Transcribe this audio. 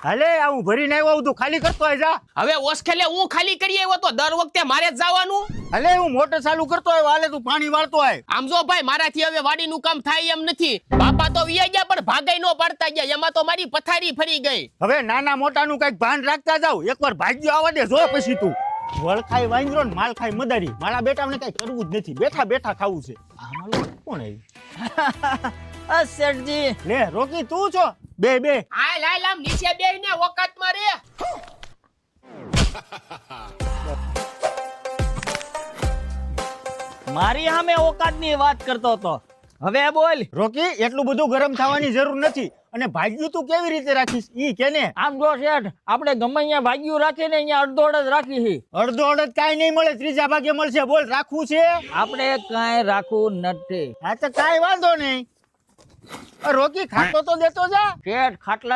હાલે આ હું ભરીને આવ્યો તું ખાલી કરતો હોય જા. હવે ઓસ્કેલે હું ખાલી કરી આવ્યો તો દર વખતે મારે જ જવાનું. હાલે હું મોટર ચાલુ કરતો હોય હાલે તું પાણી વાળતો હોય. આમ જો ભાઈ મારાથી હવે વાડીનું કામ થાય એમ નથી. બાપા તો વિયા ગયા પણ ભાગાઈ નો પાડતા ગયા. એમાં તો મારી પથારી ફરી ગઈ. હવે નાના મોટાનું કઈક ભાન રાખતા જાવ. એકવાર ભાગ્યો આવવા દે જો પછી તું. વળખાઈ વાંદરો ને માલ ખાઈ મદારી. મારા બેટાને કઈ કરવું જ નથી. બેઠા બેઠા ખાવું છે. કોણ આવ્યું? શેઠજી લે રોકી તું છો? બે હાલ હાલ આમ નીચે બેહીને ઓકાતમાં રે. મારી સામે ઓકાતની વાત કરતો હતો. હવે બોલ. રોકી એટલું બધું ગરમ થવાની જરૂર નથી. અને ભાગ્યું તું કેવી રીતે રાખીશ ઈ કેને? આમ જો શેઠ, આપણે ગમે અહીંયા ભાગ્યું રાખીએ ને અહીંયા અડધો અડધ રાખી છે. અડધો અડધ કાંઈ નહીં મળે, ત્રીજા ભાગે મળશે. બોલ રાખવું છે? આપણે કાંઈ રાખવું નથી. હા તો કાંઈ વાંધો નહીં. રોકી ખાતો તો દેતો જા. શેઠ ખાટલા